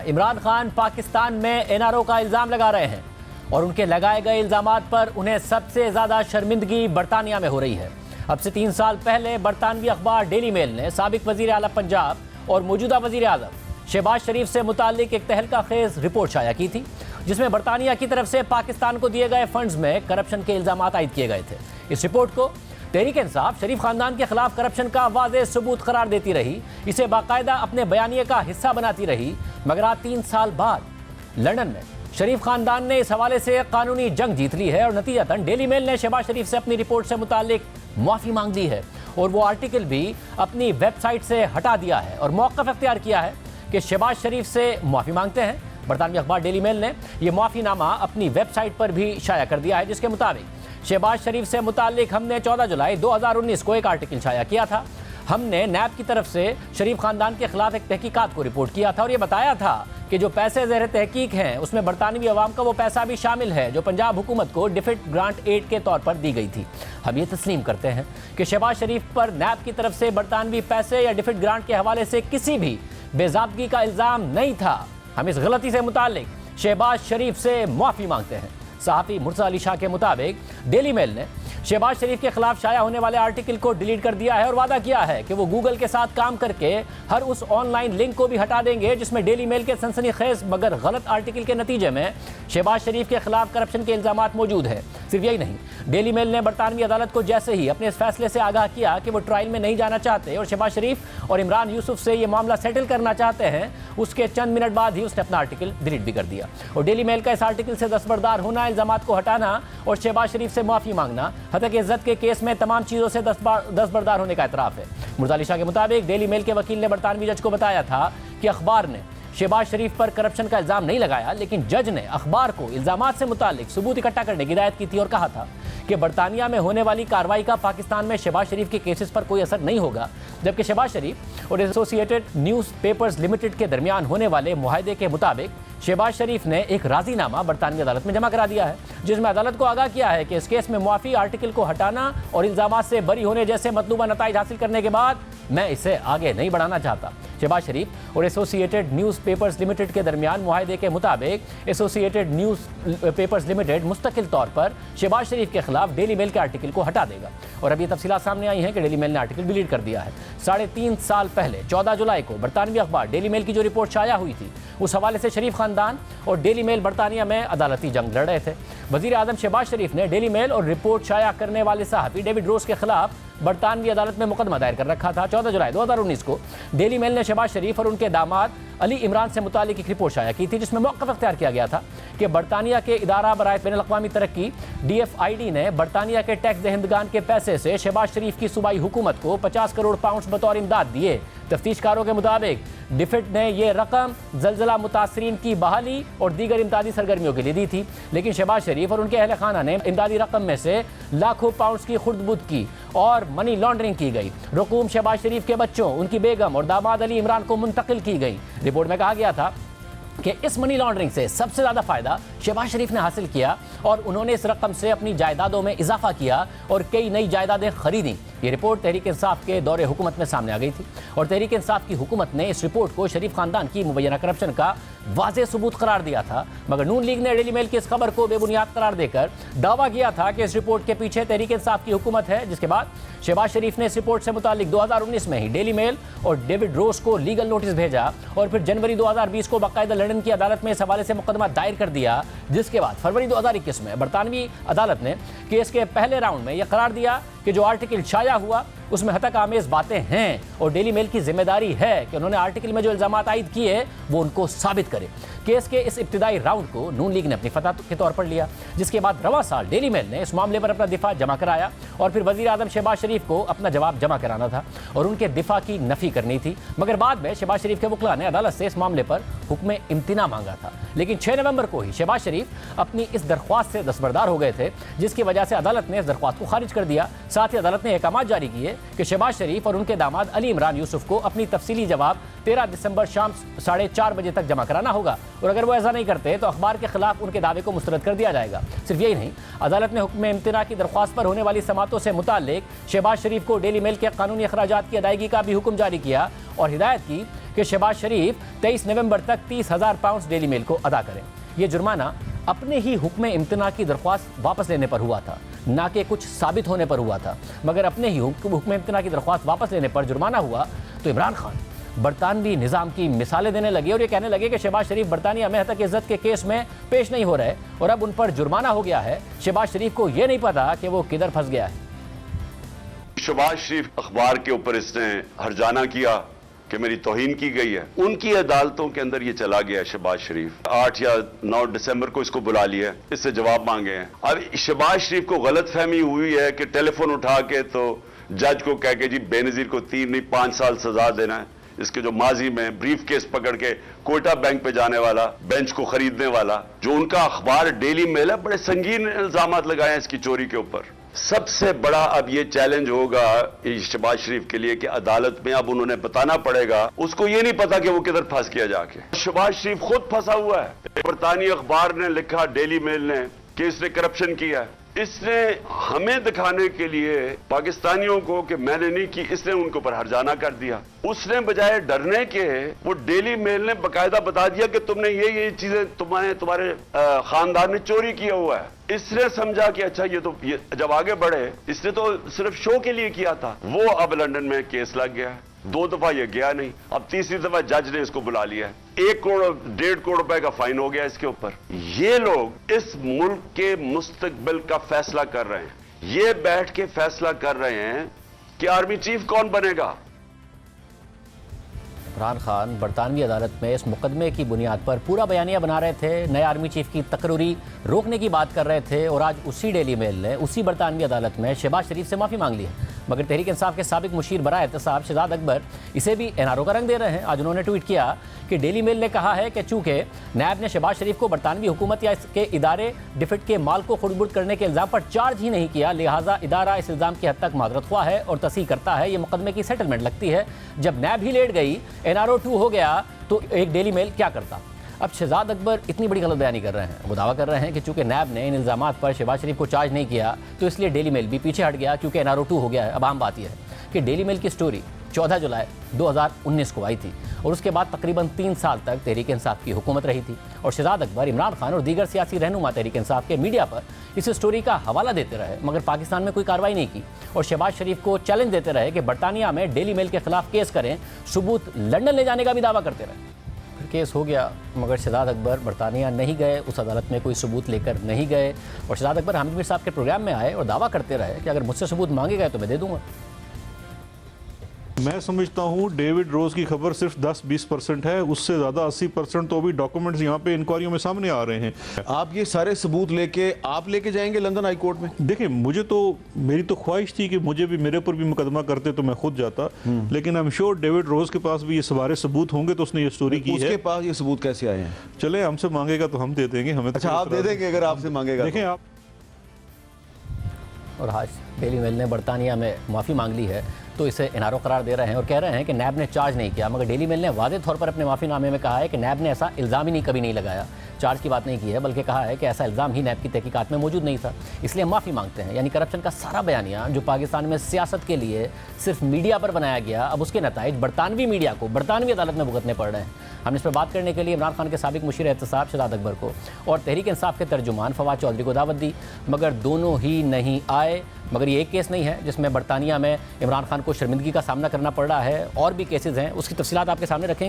इमरान खान पाकिस्तान में एनआरओ का इल्ज़ाम लगा रहे हैं और उनके लगाए गए इल्ज़ामात पर उन्हें सबसे ज़्यादा शर्मिंदगी बरतानिया में हो रही है। अब से 3 साल पहले बरतानवी अखबार डेली मेल ने साबिक वज़ीर आला पंजाब और मौजूदा वज़ीर आज़म शहबाज शरीफ से मुताल्लिक एक तहलका खेज़ रिपोर्ट शाया की थी, जिसमें बरतानिया की तरफ से पाकिस्तान को दिए गए फंड्स में करप्शन के इल्ज़ामात आयद किए गए थे। इस रिपोर्ट को तहरीक इंसाफ शरीफ खानदान के खिलाफ करप्शन का वाज़ेह सबूत करार देती रही, इसे बाकायदा अपने बयानिए का हिस्सा बनाती रही। मगर आज 3 साल बाद लंदन में शरीफ खानदान ने इस हवाले से कानूनी जंग जीत ली है और नतीजतन डेली मेल ने शहबाज शरीफ से अपनी रिपोर्ट से मुताल्लिक माफ़ी मांग ली है और वो आर्टिकल भी अपनी वेबसाइट से हटा दिया है और मौक़िफ़ अख्तियार किया है कि शहबाज शरीफ से माफ़ी मांगते हैं। बरतानवी अखबार डेली मेल ने यह माफ़ीनामा अपनी वेबसाइट पर भी शाया कर दिया है, जिसके मुताबिक शहबाज शरीफ से मुताल्लिक हमने 14 जुलाई 2019 को एक आर्टिकल शाया किया था। हमने नैब की तरफ से शरीफ खानदान के खिलाफ एक तहकीकात को रिपोर्ट किया था और ये बताया था कि जो पैसे ज़ेर तहकीक हैं उसमें बरतानवी अवाम का वो पैसा भी शामिल है जो पंजाब हुकूमत को डिफिट ग्रांट एड के तौर पर दी गई थी। हम ये तस्लीम करते हैं कि शहबाज शरीफ पर नैब की तरफ से बरतानवी पैसे या डिफिट ग्रांट के हवाले से किसी भी बेज़ाब्तगी का इल्ज़ाम नहीं था। हम इस गलती से मुताल्लिक शहबाज शरीफ से माफ़ी मांगते हैं। सहाफ़ी मुर्तज़ा अली शाह के मुताबिक डेली मेल ने शहबाज शरीफ के खिलाफ शाया होने वाले आर्टिकल को डिलीट कर दिया है और वादा किया है कि वो गूगल के साथ काम करके हर उस ऑनलाइन लिंक को भी हटा देंगे जिसमें डेली मेल के सनसनीखेज मगर गलत आर्टिकल के नतीजे में शहबाज शरीफ के खिलाफ करप्शन के इल्ज़ामात मौजूद है। सिर्फ यही नहीं, डेली मेल ने बरतानवी अदालत को जैसे ही अपने इस फैसले से आगाह किया कि वो ट्रायल में नहीं जाना चाहते और शहबाज शरीफ और इमरान यूसुफ से ये मामला सेटल करना चाहते हैं, उसके चंद मिनट बाद ही उसने अपना आर्टिकल डिलीट भी कर दिया। और डेली मेल का इस आर्टिकल से दस्तबरदार होना, इल्ज़ामात को हटाना और शहबाज शरीफ से माफ़ी मांगना हत्या के इज्जत के केस में तमाम चीज़ों से दस्तबरदार होने का एतराफ़ है। मुर्तज़ा अली शाह के मुताबिक डेली मेल के वकील ने बरतानवी जज को बताया था कि अखबार ने शहबाज शरीफ पर करप्शन का इल्ज़ाम नहीं लगाया, लेकिन जज ने अखबार को इल्ज़ामात से मुताल्लिक सबूत इकट्ठा करने की हिदायत की थी और कहा था कि बरतानिया में होने वाली कार्रवाई का पाकिस्तान में शहबाज शरीफ के केसेस पर कोई असर नहीं होगा, जबकि शहबाज शरीफ और एसोसिएटेड न्यूज़ पेपर्स लिमिटेड के दरमियान होने वाले मुआहदे के मुताबिक शहबाज शरीफ ने एक राजीनामा बरतानवी अदालत में जमा करा दिया है, जिसमें अदालत को आगाह किया है कि इस केस में मुआफ़ी आर्टिकल को हटाना और इल्ज़ामात से बरी होने जैसे मतलूबा नताइज हासिल करने के बाद मैं इसे आगे नहीं बढ़ाना चाहता। शहबाज शरीफ और एसोसिएटेड न्यूज़ पेपर्स लिमिटेड के दरमियान मुआहदे के मुताबिक एसोसिएटेड न्यूज़ पेपर्स लिमिटेड मुस्तकिल तौर पर शहबाज शरीफ के खिलाफ डेली मेल के आर्टिकल को हटा देगा। और अब ये तफसीलात सामने आई हैं कि डेली मेल ने आर्टिकल डिलीट कर दिया है। 3.5 साल पहले 14 जुलाई को बरतानवी अखबार डेली मेल की जो रिपोर्ट शाया हुई थी, उस हवाले से शरीफ खानदान और डेली मेल बरतानिया में अदालती जंग लड़ रहे थे। वज़ीर आज़म शहबाज शरीफ ने डेली मेल और रिपोर्ट शाया करने वाले सहाफ़ी डेविड रोज के खिलाफ बरतानवी अदालत में मुकदमा दायर कर रखा था। 14 जुलाई 2019 को डेली मेल ने शहबाज शरीफ और उनके दामाद अली इमरान से मुतालिक एक रिपोर्ट शाया की थी, जिसमें मौक़िफ़ अख्तियार किया गया था कि बरतानिया के इदारा बराए बैनुल-अक़वामी तरक्की DFID ने बरतानिया के टैक्स दहिंदगान के पैसे से शहबाज शरीफ की सूबाई हुकूमत को 50 करोड़ पाउंड बतौर इमदाद दिए। तफ्तीशकारों के मुताबिक डिफिट ने यह रकम ज़लज़ला मुतासरीन की बहाली और दीगर इमदादी सरगर्मियों के लिए दी थी, लेकिन शहबाज शरीफ और उनके अहल खाना ने इमदादी रकम में से लाखों पाउंड्स की खुर्द-बुद की और मनी लॉन्ड्रिंग की गई। रकूम शहबाज शरीफ के बच्चों, उनकी बेगम और दामाद अली इमरान को मुंतकिल की गई। रिपोर्ट में कहा गया था कि इस मनी लॉन्ड्रिंग से सबसे ज़्यादा फ़ायदा शहबाज शरीफ ने हासिल किया और उन्होंने इस रकम से अपनी जायदादों में इजाफा किया और कई नई जायदादें खरीदी। ये रिपोर्ट तहरीक इंसाफ के दौरे हुकूमत में सामने आ गई थी और तहरीक इंसाफ की हुकूमत ने इस रिपोर्ट को शरीफ खानदान की मुबैना करप्शन का वाज़ेह सबूत करार दिया था। मगर नून लीग ने डेली मेल की इस खबर को बेबुनियाद करार देकर दावा किया था कि इस रिपोर्ट के पीछे तहरीक इंसाफ की हुकूमत है, जिसके बाद शहबाज शरीफ ने इस रिपोर्ट से मुतालिक 2019 में ही डेली मेल और डेविड रोज को लीगल नोटिस भेजा और फिर जनवरी 2020 को बाकायदा लंदन की अदालत में इस हवाले से मुकदमा दायर कर दिया, जिसके बाद फरवरी 2021 में बरतानवी अदालत ने केस के पहले राउंड में यह करार दिया कि जो आर्टिकल शाया हुआ उसमें हतक आमेज बातें हैं और डेली मेल की जिम्मेदारी है कि उन्होंने आर्टिकल में जो इल्ज़ामात आयद किए वो उनको साबित करे। केस के इस इब्तिदाई राउंड को नून लीग ने अपनी फतह के तौर पर लिया, जिसके बाद रवा साल डेली मेल ने इस मामले पर अपना दिफा जमा कराया और फिर वज़ीर आज़म शहबाज शरीफ को अपना जवाब जमा कराना था और उनके दिफा की नफ़ी करनी थी। मगर बाद में शहबाज शरीफ के वकला ने अदालत से इस मामले पर हुक्म इम्तिना मांगा था, लेकिन 6 नवंबर को ही शहबाज शरीफ अपनी इस दरख्वास्त से दस्तबरदार हो गए थे, जिसकी वजह से अदालत ने इस दरख्वास्त को खारिज कर दिया। साथ ही अदालत ने अहकाम जारी किए कि शहबाज शरीफ और उनके दामाद अली इमरान यूसुफ को अपनी तफसीली जवाब 13 दिसंबर शाम 4:30 बजे तक जमा कराना होगा और अगर वो ऐसा नहीं करते तो अखबार के खिलाफ उनके दावे को मुस्तरद कर दिया जाएगा। सिर्फ यही नहीं, अदालत ने हुक्म इम्तिना की दरख्वास्त पर होने वाली समात इल्जामातों से मुताल्लिक शहबाज शरीफ को डेली मेल के कानूनी अखराजात की अदायगी का भी हुक्म जारी किया और हिदायत की कि शहबाज शरीफ 23 नवंबर तक 30,000 पाउंड डेली मेल को अदा करें। ये जुर्माना अपने ही हुक्म इम्तना की दरख्वास्त वापस लेने पर हुआ था, ना कि कुछ साबित होने पर हुआ था। मगर अपने ही हुक्म इम्तना की दरख्वास्त वापस लेने पर जुर्माना हुआ तो इमरान खान बरतानवी निज़ाम की मिसालें देने लगे और ये कहने लगे कि शहबाज शरीफ बरतानिया में हतक इज़्ज़त के केस में पेश नहीं हो रहे और अब उन पर जुर्माना हो गया है। शहबाज शरीफ को यह नहीं पता कि वो किधर फंस गया है। शहबाज शरीफ अखबार के ऊपर इसने हरजाना किया कि मेरी तौहीन की गई है। उनकी अदालतों के अंदर ये चला गया शहबाज शरीफ। 8 या 9 दिसंबर को इसको बुला लिया, इससे जवाब मांगे हैं। अब शहबाज शरीफ को गलतफहमी हुई है कि टेलीफोन उठा के तो जज को कह के जी बेनजीर को 3 नहीं 5 साल सजा देना है। इसके जो माजी में ब्रीफ केस पकड़ के कोयटा बैंक पे जाने वाला, बेंच को खरीदने वाला, जो उनका अखबार डेली मेल है, बड़े संगीन इल्जामात लगाए हैं इसकी चोरी के ऊपर। सबसे बड़ा अब ये चैलेंज होगा शहबाज शरीफ के लिए कि अदालत में अब उन्होंने बताना पड़ेगा। उसको ये नहीं पता कि वो किधर फंस गया जाके। शहबाज शरीफ खुद फंसा हुआ है। बरतानी अखबार ने लिखा, डेली मेल ने, कि इसने करप्शन किया है। इसने हमें दिखाने के लिए पाकिस्तानियों को कि मैंने नहीं की, इसने उनके ऊपर हरजाना कर दिया। उसने बजाय डरने के वो डेली मेल ने बकायदा बता दिया कि तुमने ये चीजें तुम्हारे खानदान ने चोरी किया हुआ है। इसने समझा कि अच्छा ये जब आगे बढ़े, इसने तो सिर्फ शो के लिए किया था। वो अब लंदन में केस लग गया है। 2 दफा ये गया नहीं, अब तीसरी दफा जज ने इसको बुला लिया है। 1 करोड़ 1.5 करोड़ रुपए का फाइन हो गया इसके ऊपर। ये लोग इस मुल्क के मुस्तकबिल का फैसला कर रहे हैं। ये बैठ के फैसला कर रहे हैं कि आर्मी चीफ कौन बनेगा। इमरान खान बरतानवी अदालत में इस मुकदमे की बुनियाद पर पूरा बयानिया बना रहे थे, नए आर्मी चीफ की तकरीरी रोकने की बात कर रहे थे और आज उसी डेली मेल ने उसी बरतानवी अदालत में शहबाज शरीफ से माफ़ी मांग ली है। मगर तहरीक इंसाफ के साबिक मुशीर बराए एहतसाब शहजाद अकबर इसे भी एनआरओ का रंग दे रहे हैं। आज उन्होंने ट्वीट किया कि डेली मेल ने कहा है कि चूंकि नैब ने शहबाज शरीफ को बरतानवी हुकूमत या इसके इदारे डिफिट के माल को खुर्द-बुर्द करने के इल्ज़ाम पर चार्ज ही नहीं किया, लिहाजा इदारा इस इल्ज़ाम की हद तक माजरत ख्वाह है और तस्हीह करता है। ये मुकदमे की सेटलमेंट लगती है। जब नैब ही लेट गई, एनआरओ 2 हो गया, तो एक डेली मेल क्या करता। अब शहजाद अकबर इतनी बड़ी गलत बयानी कर रहे हैं। वो दावा कर रहे हैं कि चूंकि नैब ने इन इल्ज़ामात पर शहबाज शरीफ को चार्ज नहीं किया तो इसलिए डेली मेल भी पीछे हट गया, क्योंकि एनआरओ 2 हो गया है। अब आम बात यह है कि डेली मेल की स्टोरी 14 जुलाई 2019 को आई थी और उसके बाद तकरीबन 3 साल तक तहरीक इंसाफ की हुकूमत रही थी और शहजाद अकबर, इमरान खान और दीगर सियासी रहनुमा तहरीक इंसाफ के मीडिया पर इस स्टोरी का हवाला देते रहे, मगर पाकिस्तान में कोई कार्रवाई नहीं की और शहबाज शरीफ को चैलेंज देते रहे कि बरतानिया में डेली मेल के खिलाफ केस करें, सबूत लंदन ले जाने का भी दावा करते रहे। फिर केस हो गया, मगर शहजाद अकबर बरतानिया नहीं गए, उस अदालत में कोई सबूत लेकर नहीं गए और शहजाद अकबर हामिद मीर साहब के प्रोग्राम में आए और दावा करते रहे कि अगर मुझसे सबूत मांगे गए तो मैं दे दूंगा। मैं समझता हूँ डेविड रोज की खबर सिर्फ 10-20% है, उससे ज़्यादा 80% तो अभी डॉक्यूमेंट्स यहाँ पे इंक्वायरियों में सामने आ रहे हैं। आप ये सारे सबूत लेके जाएंगे लंदन हाई कोर्ट में? देखिए, मेरी तो ख्वाहिश थी कि मेरे ऊपर भी मुकदमा करते तो मैं खुद जाता, लेकिन I am sure David Rose के पास भी ये सारे सबूत होंगे तो उसने ये स्टोरी की है। उसके पास ये सबूत कैसे आए हैं? चले, हमसे मांगेगा तो हम दे देंगे। हमें अच्छा, आप दे देंगे अगर आपसे मांगेगा? देखें आप। और आज डेली मेल ने बरतानिया में माफ़ी मांग ली है तो इसे एनआरओ करार दे रहे हैं और कह रहे हैं कि नैब ने चार्ज नहीं किया। मगर डेली मेल ने वाज़ेह तौर पर अपने माफ़ीनामे में कहा है कि नैब ने ऐसा इल्ज़ाम ही कभी नहीं लगाया, चार्ज की बात नहीं की है, बल्कि कहा है कि ऐसा इल्ज़ाम ही नैब की तहकीकात में मौजूद नहीं था, इसलिए हम माफ़ी मांगते हैं। यानी करप्शन का सारा बयानिया जो पाकिस्तान में सियासत के लिए सिर्फ मीडिया पर बनाया गया, अब उसके नताइज बरतानवी मीडिया को बरतानवी अदालत में भुगतने पड़ रहे हैं। हमने इस पर बात करने के लिए इमरान खान के साबिक मुशीर एहतसाब शहजाद अकबर को और तहरीक इंसाफ के तर्जुमान फवाद चौधरी को दावत दी, मगर दोनों ही नहीं आए। मगर ये एक केस नहीं है जिसमें बरतानिया में इमरान खान को शर्मिंदगी का सामना करना पड़ रहा है, और भी केसेस हैं, उसकी तफसीलात आपके सामने रखेंगे।